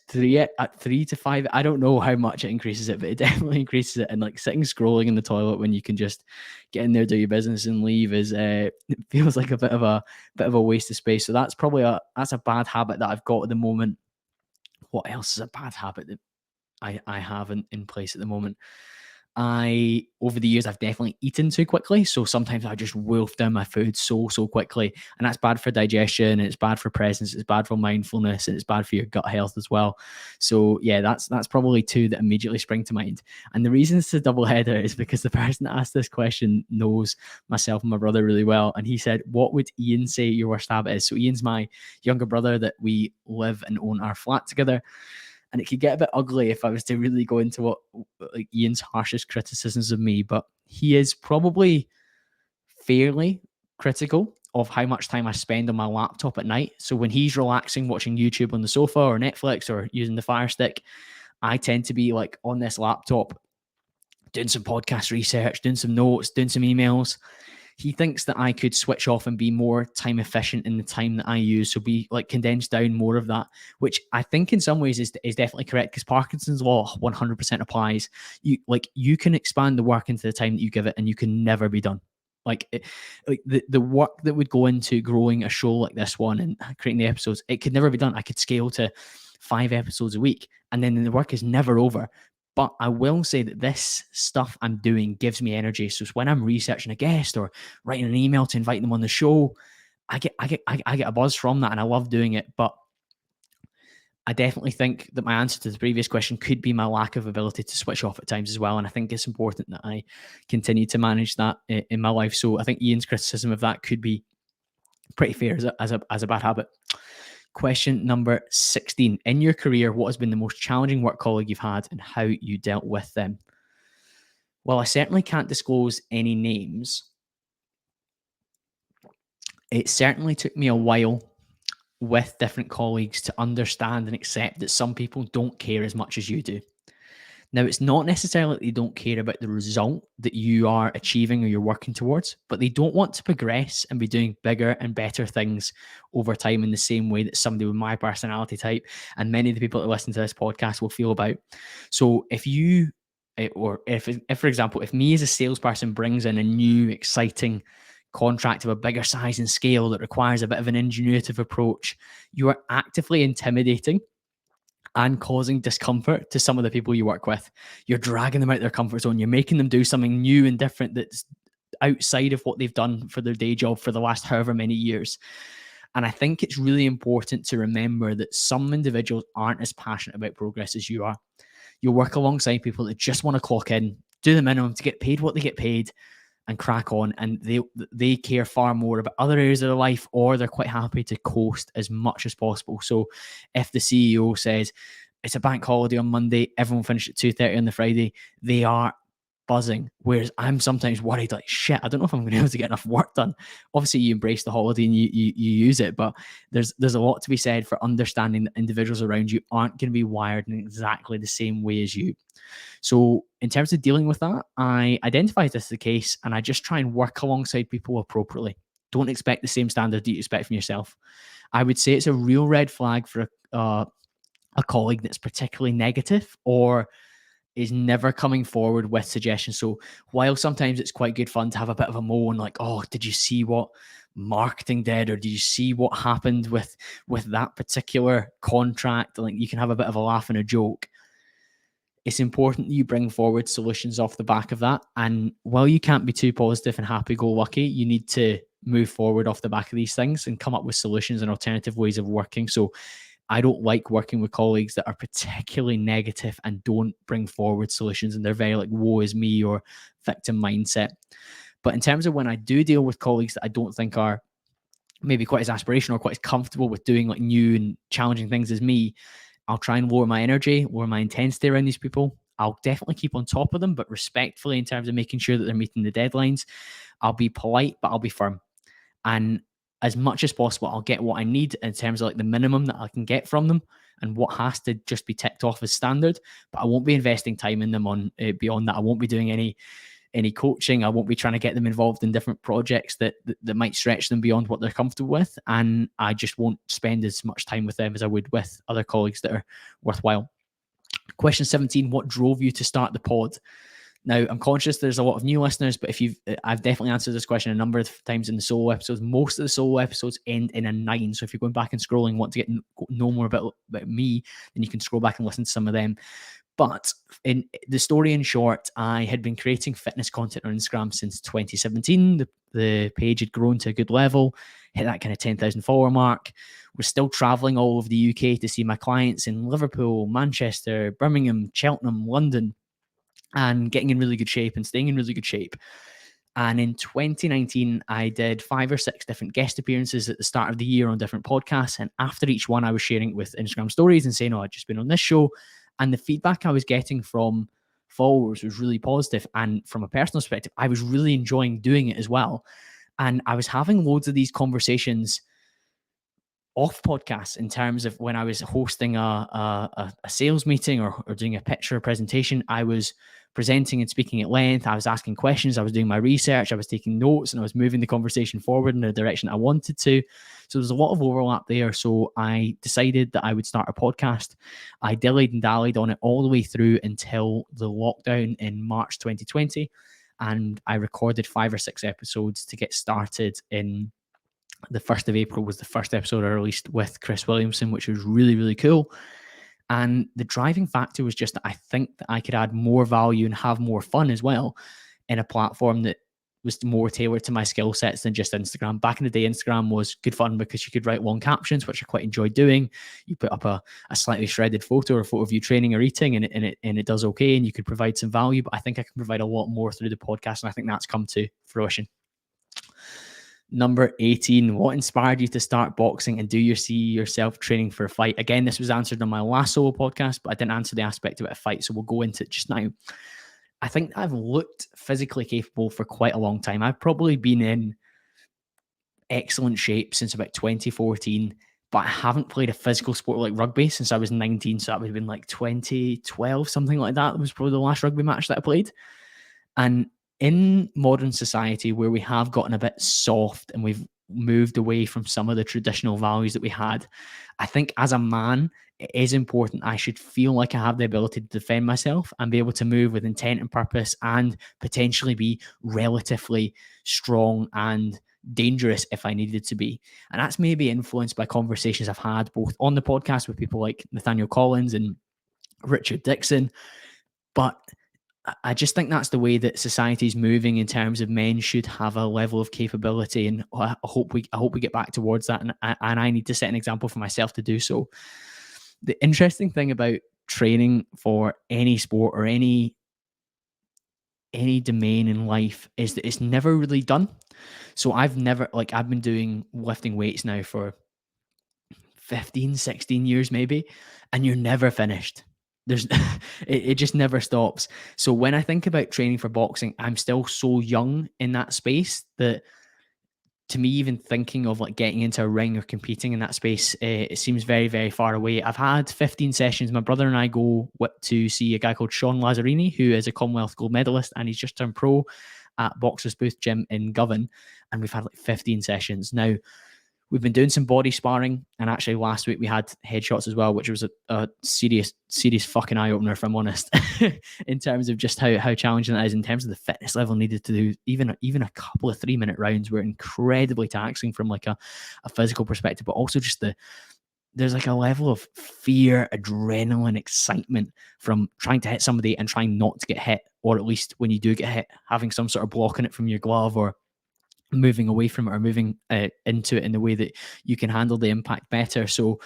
[SPEAKER 1] 3 to 5. I don't know how much it increases it, but it definitely increases it. And like sitting scrolling in the toilet when you can just get in there, do your business, and leave is it feels like a bit of a waste of space. So that's probably a bad habit that I've got at the moment. What else is a bad habit that I have in place at the moment? Over the years, I've definitely eaten too quickly. So sometimes I just wolf down my food so quickly. And that's bad for digestion, it's bad for presence, it's bad for mindfulness, and it's bad for your gut health as well. So yeah, that's probably 2 that immediately spring to mind. And the reason it's a double header is because the person that asked this question knows myself and my brother really well. And he said, what would Ian say your worst habit is? So Ian's my younger brother that we live and own our flat together. And it could get a bit ugly if I was to really go into what like Ian's harshest criticisms of me, but he is probably fairly critical of how much time I spend on my laptop at night. So when he's relaxing, watching YouTube on the sofa or Netflix or using the Fire Stick, I tend to be like on this laptop doing some podcast research, doing some notes, doing some emails. He thinks that I could switch off and be more time efficient in the time that I use. So be like condensed down more of that, which I think in some ways is definitely correct, because Parkinson's law 100% applies. You can expand the work into the time that you give it, and you can never be done. Like the work that would go into growing a show like this one and creating the episodes, it could never be done. I could scale to 5 episodes a week, and then the work is never over. But I will say that this stuff I'm doing gives me energy. So when I'm researching a guest or writing an email to invite them on the show, I get a buzz from that, and I love doing it. But I definitely think that my answer to the previous question could be my lack of ability to switch off at times as well. And I think it's important that I continue to manage that in my life. So I think Ian's criticism of that could be pretty fair as a bad habit. Question number 16. In your career, what has been the most challenging work colleague you've had and how you dealt with them? Well, I certainly can't disclose any names. It certainly took me a while with different colleagues to understand and accept that some people don't care as much as you do. Now, it's not necessarily that they don't care about the result that you are achieving or you're working towards, but they don't want to progress and be doing bigger and better things over time in the same way that somebody with my personality type and many of the people that listen to this podcast will feel about. So if you, or if for example, if me as a salesperson brings in a new, exciting contract of a bigger size and scale that requires a bit of an ingenuitive approach, you are actively intimidating and causing discomfort to some of the people you work with. You're dragging them out of their comfort zone. You're making them do something new and different that's outside of what they've done for their day job for the last however many years. And I think it's really important to remember that some individuals aren't as passionate about progress as you are. You'll work alongside people that just want to clock in, do the minimum to get paid what they get paid, and crack on. And they care far more about other areas of their life, or they're quite happy to coast as much as possible. So if the CEO says it's a bank holiday on Monday, everyone finished at 2:30 on the Friday, they are buzzing. Whereas I'm sometimes worried, like, shit, I don't know if I'm going to be able to get enough work done. Obviously, you embrace the holiday and you use it, but there's a lot to be said for understanding that individuals around you aren't going to be wired in exactly the same way as you. So in terms of dealing with that, I identify this as the case, and I just try and work alongside people appropriately. Don't expect the same standard that you expect from yourself. I would say it's a real red flag for a colleague that's particularly negative or is never coming forward with suggestions. So while sometimes it's quite good fun to have a bit of a moan, like, oh, did you see what marketing did, or did you see what happened with that particular contract? Like, you can have a bit of a laugh and a joke. It's important that you bring forward solutions off the back of that. And while you can't be too positive and happy-go-lucky, you need to move forward off the back of these things and come up with solutions and alternative ways of working. So I don't like working with colleagues that are particularly negative and don't bring forward solutions, and they're very like, woe is me or victim mindset. But in terms of when I do deal with colleagues that I don't think are maybe quite as aspirational or quite as comfortable with doing like new and challenging things as me, I'll try and lower my energy, lower my intensity around these people. I'll definitely keep on top of them, but respectfully in terms of making sure that they're meeting the deadlines. I'll be polite, but I'll be firm. And as much as possible, I'll get what I need in terms of like the minimum that I can get from them and what has to just be ticked off as standard. But I won't be investing time in them on beyond that. I won't be doing any coaching. I won't be trying to get them involved in different projects that might stretch them beyond what they're comfortable with. And I just won't spend as much time with them as I would with other colleagues that are worthwhile. Question 17, what drove you to start the pod? Now, I'm conscious there's a lot of new listeners, but I've definitely answered this question a number of times in the solo episodes. Most of the solo episodes end in a 9. So if you're going back and scrolling, want to know more about me, then you can scroll back and listen to some of them. But in the story in short, I had been creating fitness content on Instagram since 2017. The page had grown to a good level, hit that kind of 10,000 follower mark. We're still traveling all over the UK to see my clients in Liverpool, Manchester, Birmingham, Cheltenham, London, and getting in really good shape and staying in really good shape. And in 2019, I did 5 or 6 different guest appearances at the start of the year on different podcasts. And after each one, I was sharing it with Instagram stories and saying, oh, I've just been on this show. And the feedback I was getting from followers was really positive. And from a personal perspective, I was really enjoying doing it as well. And I was having loads of these conversations off podcasts in terms of when I was hosting a sales meeting or doing a pitch or a presentation. I was presenting and speaking at length. I was asking questions. I was doing my research. I was taking notes, and I was moving the conversation forward in the direction I wanted to. So there's a lot of overlap there. So I decided that I would start a podcast. I dillied and dallied on it all the way through until the lockdown in March 2020. And I recorded 5 or 6 episodes to get started in the 1st of April was the first episode I released with Chris Williamson, which was really, really cool. And the driving factor was just that I think that I could add more value and have more fun as well in a platform that was more tailored to my skill sets than just Instagram. Back in the day, Instagram was good fun because you could write long captions, which I quite enjoyed doing. You put up a slightly shredded photo or a photo of you training or eating, and it does okay, and you could provide some value. But I think I can provide a lot more through the podcast, and I think that's come to fruition. Number 18, what inspired you to start boxing, and do you see yourself training for a fight? Again, this was answered on my last solo podcast, but I didn't answer the aspect about a fight, so we'll go into it just now. I think I've looked physically capable for quite a long time. I've probably been in excellent shape since about 2014, but I haven't played a physical sport like rugby since I was 19, so that would have been like 2012, something like that. That was probably the last rugby match that I played. And in modern society, where we have gotten a bit soft and we've moved away from some of the traditional values that we had, I think as a man, it is important I should feel like I have the ability to defend myself and be able to move with intent and purpose and potentially be relatively strong and dangerous if I needed to be. And that's maybe influenced by conversations I've had both on the podcast with people like Nathaniel Collins and Richard Dixon. But I just think that's the way that society is moving in terms of men should have a level of capability, and I hope we get back towards that, and I need to set an example for myself to do so. The interesting thing about training for any sport or any domain in life is that it's never really done. So I've been doing lifting weights now for 15, 16 years maybe, and you're never finished. There's it just never stops. So when I think about training for boxing, I'm still so young in that space that, to me, even thinking of like getting into a ring or competing in that space, it seems very, very far away. I've had 15 sessions. My brother and I go to see a guy called Sean Lazzarini, who is a Commonwealth gold medalist, and he's just turned pro at Boxers Booth Gym in Govan. And we've had like 15 sessions. Now, we've been doing some body sparring, and actually last week we had headshots as well, which was a serious fucking eye opener, if I'm honest, in terms of just how challenging that is. In terms of the fitness level needed to do even a couple of 3-minute rounds were incredibly taxing from like a physical perspective, but also just there's like a level of fear, adrenaline, excitement from trying to hit somebody and trying not to get hit, or at least when you do get hit, having some sort of blocking it from your glove, or moving away from it, or moving into it in the way that you can handle the impact better. So,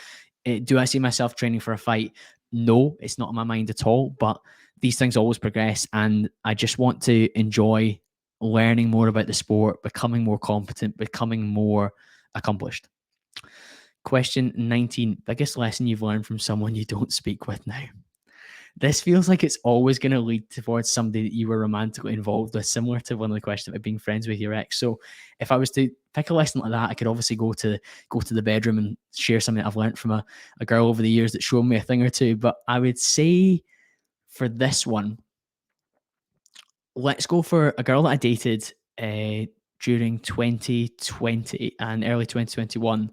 [SPEAKER 1] do I see myself training for a fight? No, it's not in my mind at all. But these things always progress, and I just want to enjoy learning more about the sport, becoming more competent, becoming more accomplished. Question 19: biggest lesson you've learned from someone you don't speak with now? This feels like it's always going to lead towards somebody that you were romantically involved with, similar to one of the questions about being friends with your ex. So if I was to pick a lesson like that, I could obviously go to the bedroom and share something that I've learned from a girl over the years that showed me a thing or two. But I would say for this one, let's go for a girl that I dated during 2020 and early 2021.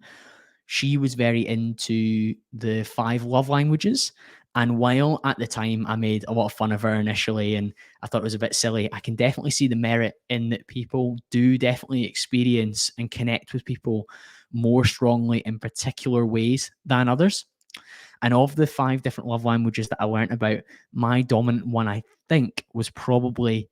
[SPEAKER 1] She was very into the 5 love languages. And while at the time I made a lot of fun of her initially and I thought it was a bit silly, I can definitely see the merit in that people do definitely experience and connect with people more strongly in particular ways than others. And of the 5 different love languages that I learned about, my dominant one, I think, was probably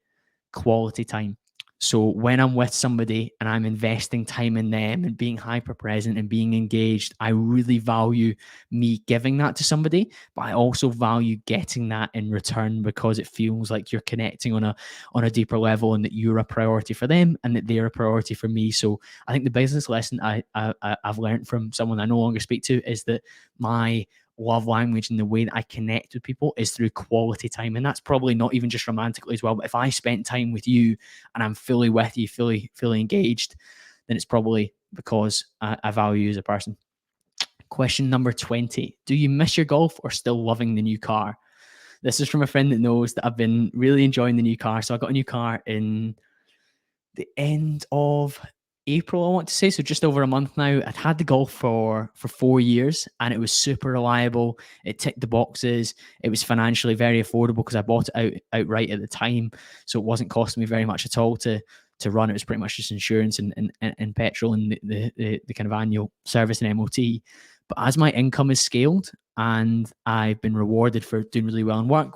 [SPEAKER 1] quality time. So when I'm with somebody and I'm investing time in them and being hyper present and being engaged, I really value me giving that to somebody, but I also value getting that in return because it feels like you're connecting on a deeper level and that you're a priority for them and that they're a priority for me. So I think the business lesson I've learned from someone I no longer speak to is that my love language and the way that I connect with people is through quality time. And that's probably not even just romantically as well. But if I spent time with you and I'm fully with you, fully engaged, then it's probably because I value you as a person. Question number 20. Do you miss your golf or still loving the new car? This is from a friend that knows that I've been really enjoying the new car. So I got a new car in the end of April, I want to say. So just over a month now. I'd had the Golf for 4 years and it was super reliable. It ticked the boxes. It was financially very affordable because I bought it outright at the time. So it wasn't costing me very much at all to run. It was pretty much just insurance and petrol and the kind of annual service and MOT. But as my income is scaled and I've been rewarded for doing really well in work,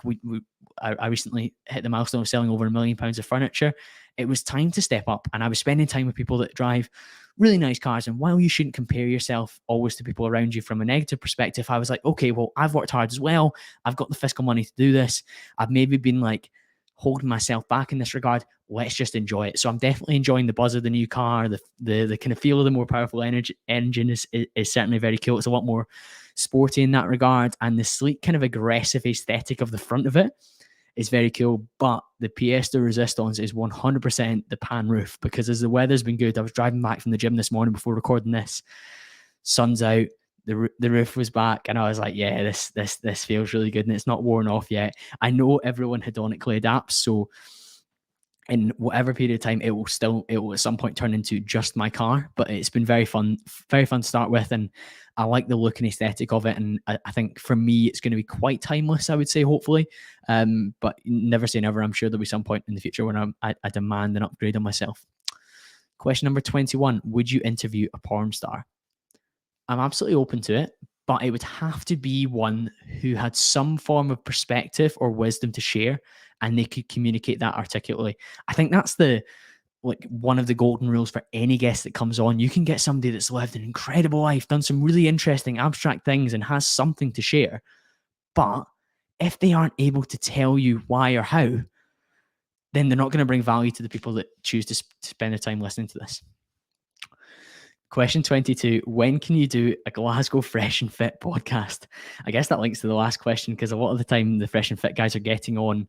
[SPEAKER 1] I recently hit the milestone of selling over £1 million of furniture. It was time to step up, and I was spending time with people that drive really nice cars. And while you shouldn't compare yourself always to people around you from a negative perspective, I was like, okay, well, I've worked hard as well. I've got the fiscal money to do this. I've maybe been like holding myself back in this regard. Let's just enjoy it. So I'm definitely enjoying the buzz of the new car. The kind of feel of the more powerful engine is certainly very cool. It's a lot more sporty in that regard, and the sleek kind of aggressive aesthetic of the front of it is very cool. But the pièce de resistance is 100% the pan roof, because as the weather's been good, I was driving back from the gym this morning before recording this. Sun's out, the roof was back, and I was like, yeah, this feels really good, and it's not worn off yet. I know everyone hedonically adapts, so in whatever period of time, it will at some point turn into just my car. But it's been very fun to start with, and I like the look and aesthetic of it. And I think for me, it's going to be quite timeless, I would say, hopefully. But never say never. I'm sure there'll be some point in the future when I demand an upgrade on myself. Question number 21. Would you interview a porn star? I'm absolutely open to it, but it would have to be one who had some form of perspective or wisdom to share and they could communicate that articulately. I think that's one of the golden rules for any guest that comes on. You can get somebody that's lived an incredible life, done some really interesting abstract things, and has something to share. But if they aren't able to tell you why or how, then they're not going to bring value to the people that choose to spend their time listening to this. Question 22, when can you do a Glasgow Fresh and Fit podcast? I guess that links to the last question, because a lot of the time the Fresh and Fit guys are getting on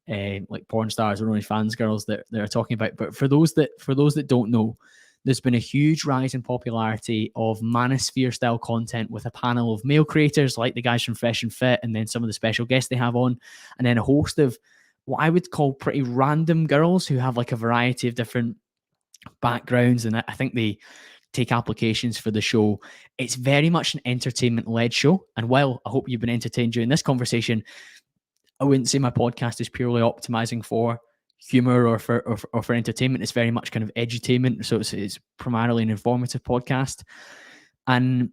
[SPEAKER 1] like porn stars or OnlyFans girls that they're talking about. But for those that don't know, there's been a huge rise in popularity of manosphere style content with a panel of male creators like the guys from Fresh and Fit, and then some of the special guests they have on, and then a host of what I would call pretty random girls who have like a variety of different backgrounds, and I think they take applications for the show. It's very much an entertainment-led show, and while I hope you've been entertained during this conversation, I wouldn't say my podcast is purely optimizing for humor or for entertainment. It's very much kind of edutainment, so it's primarily an informative podcast. And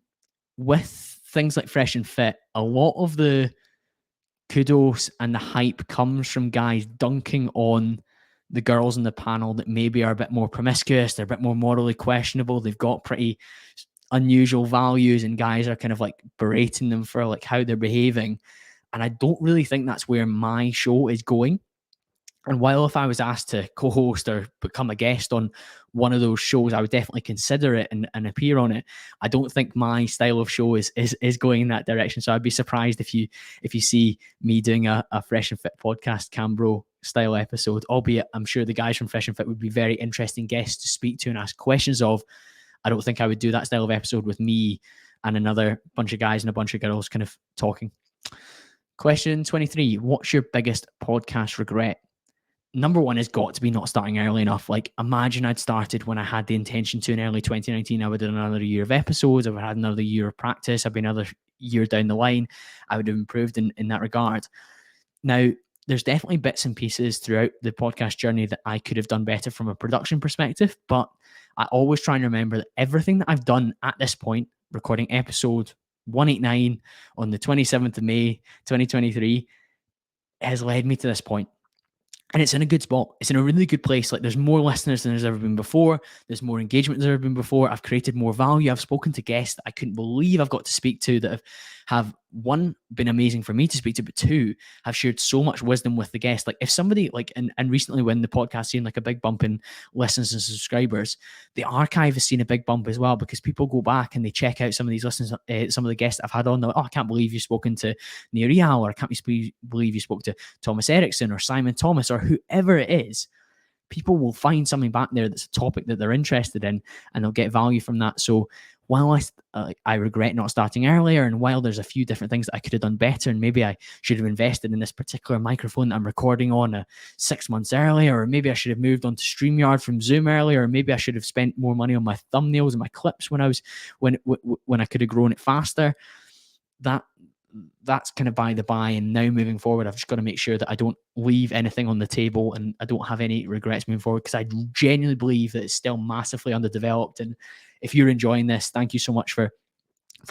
[SPEAKER 1] with things like Fresh and Fit, a lot of the kudos and the hype comes from guys dunking on the girls in the panel that maybe are a bit more promiscuous, they're a bit more morally questionable, they've got pretty unusual values, and guys are kind of like berating them for like how they're behaving. And I don't really think that's where my show is going. And while if I was asked to co-host or become a guest on one of those shows, I would definitely consider it and appear on it. I don't think my style of show is going in that direction. So I'd be surprised if you see me doing a Fresh and Fit podcast, CamBro style episode, albeit I'm sure the guys from Fresh and Fit would be very interesting guests to speak to and ask questions of. I don't think I would do that style of episode with me and another bunch of guys and a bunch of girls kind of talking. Question 23, what's your biggest podcast regret? Number one has got to be not starting early enough. Like, imagine I'd started when I had the intention to in early 2019. I would have done another year of episodes. I would have had another year of practice. I'd be another year down the line. I would have improved in that regard. Now, there's definitely bits and pieces throughout the podcast journey that I could have done better from a production perspective. But I always try and remember that everything that I've done at this point, recording episode 189 on the 27th of May, 2023, has led me to this point. And it's in a good spot. It's in a really good place. Like, there's more listeners than there's ever been before. There's more engagement than there's ever been before. I've created more value. I've spoken to guests that I couldn't believe I've got to speak to that have one, been amazing for me to speak to, but two, have shared so much wisdom with the guest. Like, if somebody and recently when the podcast seen like a big bump in listens and subscribers, the archive has seen a big bump as well, because people go back and they check out some of these listens, some of the guests I've had on. They're like, oh, I can't believe you've spoken to Near Real, or I can't believe you spoke to Thomas Erickson or Simon Thomas or whoever it is. People will find something back there that's a topic that they're interested in, and they'll get value from that. So while I regret not starting earlier, and while there's a few different things that I could have done better, and maybe I should have invested in this particular microphone that I'm recording on 6 months earlier, or maybe I should have moved on to StreamYard from Zoom earlier, or maybe I should have spent more money on my thumbnails and my clips when I could have grown it faster. That's kind of by the by. And now moving forward, I've just got to make sure that I don't leave anything on the table, and I don't have any regrets moving forward, because I genuinely believe that it's still massively underdeveloped. And if you're enjoying this, thank you so much for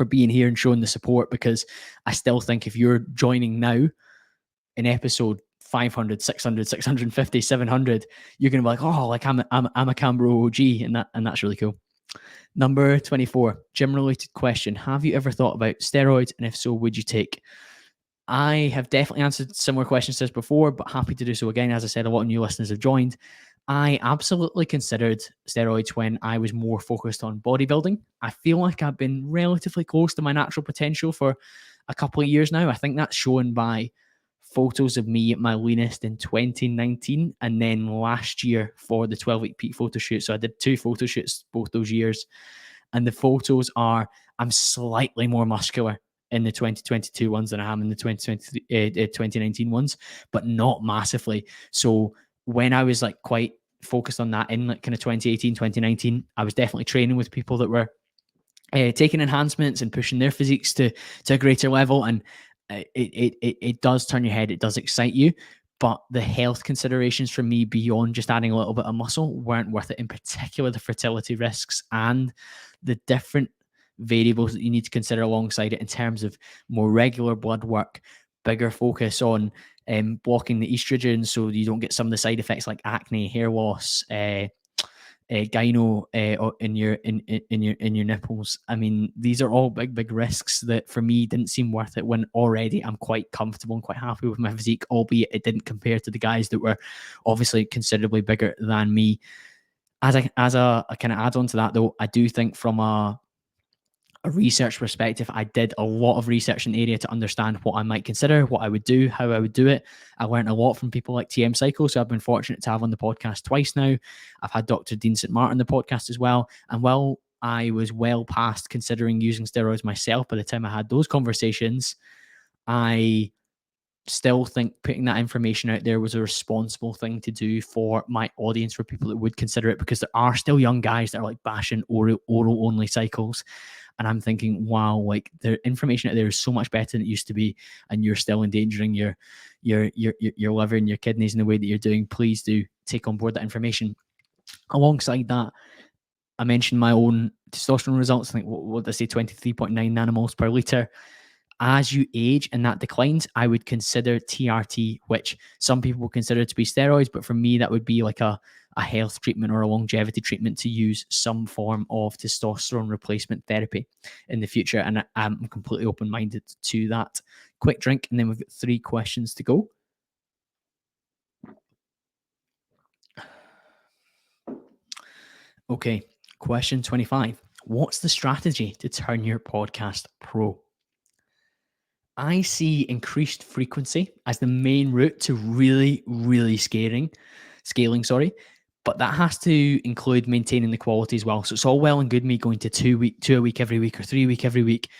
[SPEAKER 1] being here and showing the support, because I still think if you're joining now in episode 500, 600, 650, 700, you're going to be like, oh, like I'm a CamBro OG, and that's really cool. Number 24, gym-related question. Have you ever thought about steroids? And if so, would you take? I have definitely answered similar questions to this before, but happy to do so again. As I said, a lot of new listeners have joined. I absolutely considered steroids when I was more focused on bodybuilding. I feel like I've been relatively close to my natural potential for a couple of years now. I think that's shown by photos of me at my leanest in 2019, and then last year for the 12-week peak photo shoot. So I did 2 photo shoots both those years, and the photos are, I'm slightly more muscular in the 2022 ones than I am in the 2019 ones, but not massively. So when I was like quite focused on that in like kind of 2018, 2019, I was definitely training with people that were taking enhancements and pushing their physiques to a greater level. And it does turn your head. It does excite you. But the health considerations for me beyond just adding a little bit of muscle weren't worth it, in particular the fertility risks and the different variables that you need to consider alongside it in terms of more regular blood work, bigger focus on blocking the estrogen so you don't get some of the side effects like acne, hair loss, gyno in your nipples. I mean, these are all big risks that for me didn't seem worth it when already I'm quite comfortable and quite happy with my physique, albeit it didn't compare to the guys that were obviously considerably bigger than me. As a kind of add on to that though, I do think from a research perspective, I did a lot of research in the area to understand what I might consider, what I would do, how I would do it. I learned a lot from people like TM Cycle, so I've been fortunate to have on the podcast twice now. I've had Dr. Dean St. Martin on the podcast as well. And while I was well past considering using steroids myself by the time I had those conversations, I still think putting that information out there was a responsible thing to do for my audience, for people that would consider it, because there are still young guys that are like bashing oral only cycles. And I'm thinking, wow, like the information out there is so much better than it used to be, and you're still endangering your liver and your kidneys in the way that you're doing. Please do take on board that information. Alongside that, I mentioned my own testosterone results. I think, what did I say, 23.9 nanomoles per liter. As you age and that declines, I would consider TRT, which some people consider to be steroids, but for me, that would be like a health treatment or a longevity treatment to use some form of testosterone replacement therapy in the future. And I'm completely open-minded to that. Quick drink, and then we've got 3 questions to go. Okay, question 25. What's the strategy to turn your podcast pro? I see increased frequency as the main route to really scaling, but that has to include maintaining the quality as well. So it's all well and good me going to 2 a week every week or 3 a week every week,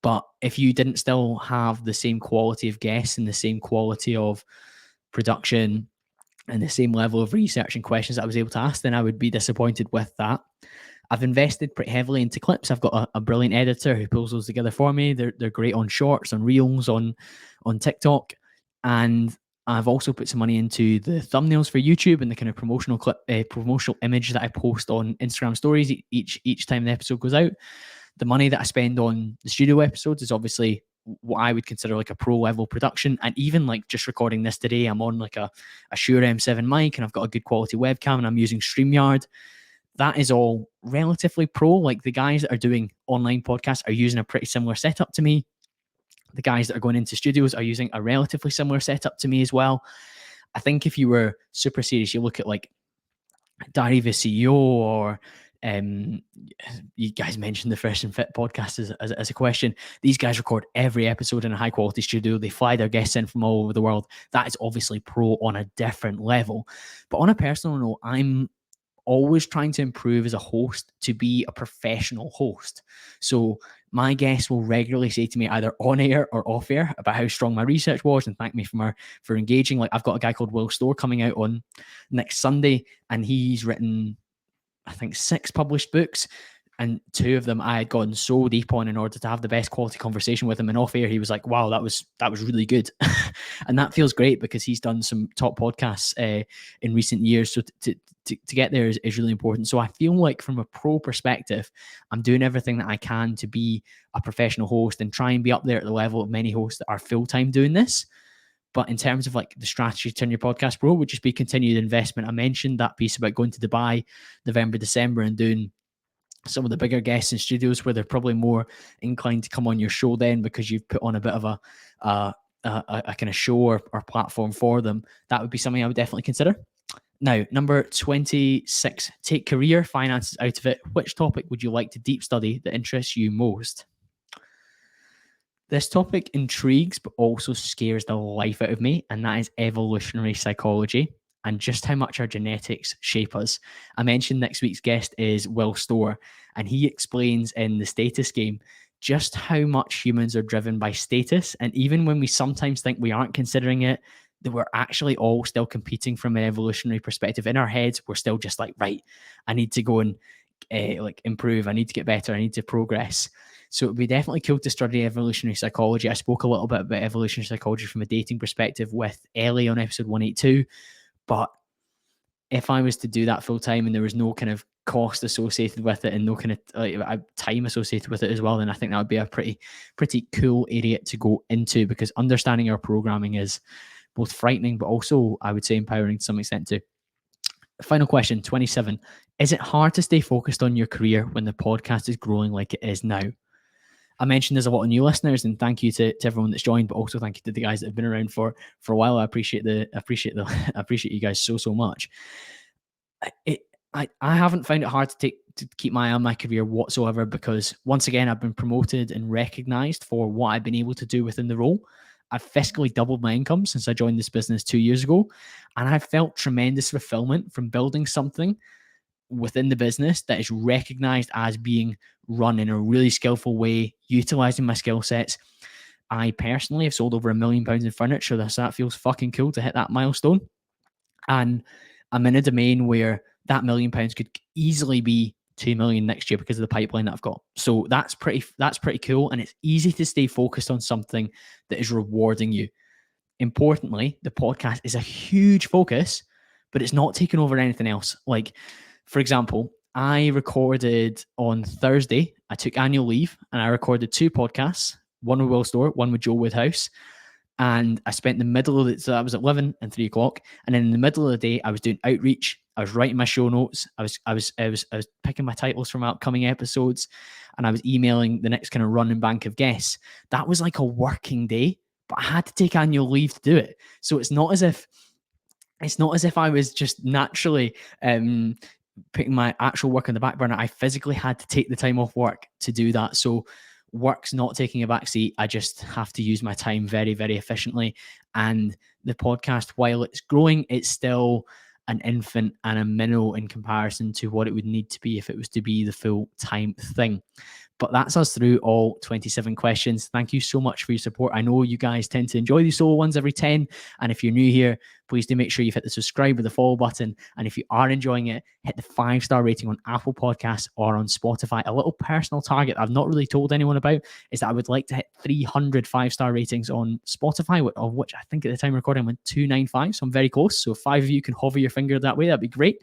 [SPEAKER 1] but if you didn't still have the same quality of guests and the same quality of production and the same level of research and questions that I was able to ask, then I would be disappointed with that. I've invested pretty heavily into clips. I've got a brilliant editor who pulls those together for me. They're great on shorts, on reels, on TikTok, and I've also put some money into the thumbnails for YouTube and the kind of promotional image that I post on Instagram stories each time the episode goes out. The money that I spend on the studio episodes is obviously what I would consider like a pro level production. And even like just recording this today, I'm on like a Shure M7 mic and I've got a good quality webcam and I'm using StreamYard. That is all relatively pro. Like the guys that are doing online podcasts are using a pretty similar setup to me. The guys that are going into studios are using a relatively similar setup to me as well. I think if you were super serious, you look at like Diary of a CEO or you guys mentioned the Fresh and Fit podcast as a question. These guys record every episode in a high quality studio. They fly their guests in from all over the world. That is obviously pro on a different level. But on a personal note, I'm always trying to improve as a host to be a professional host. So my guests will regularly say to me either on air or off air about how strong my research was and thank me for engaging. Like I've got a guy called Will Storr coming out on next Sunday, and he's written, I think, 6 published books, and 2 of them I had gone so deep on in order to have the best quality conversation with him. And off air, he was like, wow, that was really good. And that feels great because he's done some top podcasts in recent years. So to get there is really important. So I feel like from a pro perspective, I'm doing everything that I can to be a professional host and try and be up there at the level of many hosts that are full-time doing this. But in terms of like the strategy to turn your podcast pro, would just be continued investment. I mentioned that piece about going to Dubai November, December and doing some of the bigger guests in studios where they're probably more inclined to come on your show then because you've put on a bit of a kind of show or platform for them. That would be something I would definitely consider. Now, number 26, take career finances out of it. Which topic would you like to deep study that interests you most? This topic intrigues but also scares the life out of me, and that is evolutionary psychology and just how much our genetics shape us. I mentioned next week's guest is Will Storr, and he explains in The Status Game just how much humans are driven by status. And even when we sometimes think we aren't considering it, that we're actually all still competing from an evolutionary perspective. In our heads, we're still just like, right, I need to go and like improve. I need to get better. I need to progress. So it would be definitely cool to study evolutionary psychology. I spoke a little bit about evolutionary psychology from a dating perspective with Ellie on episode 182. But if I was to do that full time and there was no kind of cost associated with it and no kind of time associated with it as well, then I think that would be a pretty cool area to go into, because understanding our programming is both frightening, but also I would say empowering to some extent too. Final question, 27. Is it hard to stay focused on your career when the podcast is growing like it is now? I mentioned there's a lot of new listeners, and thank you to everyone that's joined, but also thank you to the guys that have been around for a while. I appreciate I appreciate you guys so much. I haven't found it hard to keep my eye on my career whatsoever, because once again I've been promoted and recognized for what I've been able to do within the role. I've fiscally doubled my income since I joined this business 2 years ago, and I've felt tremendous fulfillment from building something within the business that is recognized as being run in a really skillful way, utilizing my skill sets. I personally have sold over £1 million in furniture, so that feels fucking cool to hit that milestone. And I'm in a domain where that £1 million could easily be 2 million next year because of the pipeline that I've got. So that's pretty cool. And it's easy to stay focused on something that is rewarding you. Importantly, the podcast is a huge focus, but it's not taking over anything else. Like, for example, I recorded on Thursday. I took annual leave and I recorded 2 podcasts, one with Will Store, one with Joe Woodhouse. And I spent the middle of it, so I was at 11 and 3 o'clock. And then in the middle of the day, I was doing outreach. I was writing my show notes. I was picking my titles from upcoming episodes, and I was emailing the next kind of running bank of guests. That was like a working day, but I had to take annual leave to do it. So it's not as if I was just naturally putting my actual work on the back burner. I physically had to take the time off work to do that. So work's not taking a backseat. I just have to use my time very, very efficiently. And the podcast, while it's growing, it's still an infant and a minnow in comparison to what it would need to be if it was to be the full-time thing. But that's us through all 27 questions. Thank you so much for your support. I know you guys tend to enjoy these solo ones every 10. And if you're new here, please do make sure you've hit the subscribe or the follow button. And if you are enjoying it, hit the 5-star rating on Apple Podcasts or on Spotify. A little personal target I've not really told anyone about is that I would like to hit 300 5-star ratings on Spotify, of which I think at the time of recording I'm on 295. So I'm very close. So if 5 of you can hover your finger that way, that'd be great.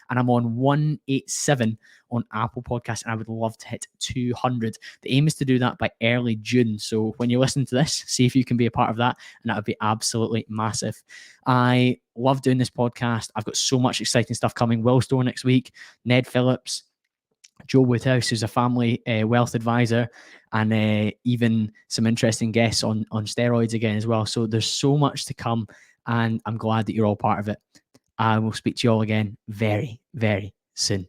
[SPEAKER 1] And I'm on 187 on Apple Podcasts, and I would love to hit 200. The aim is to do that by early June. So when you listen to this, see if you can be a part of that, and that would be absolutely massive. I love doing this podcast. I've got so much exciting stuff coming. Will Store next week, Ned Phillips, Joe Woodhouse, who's a family wealth advisor, and even some interesting guests on steroids again as well. So there's so much to come, and I'm glad that you're all part of it. I will speak to you all again very, very soon.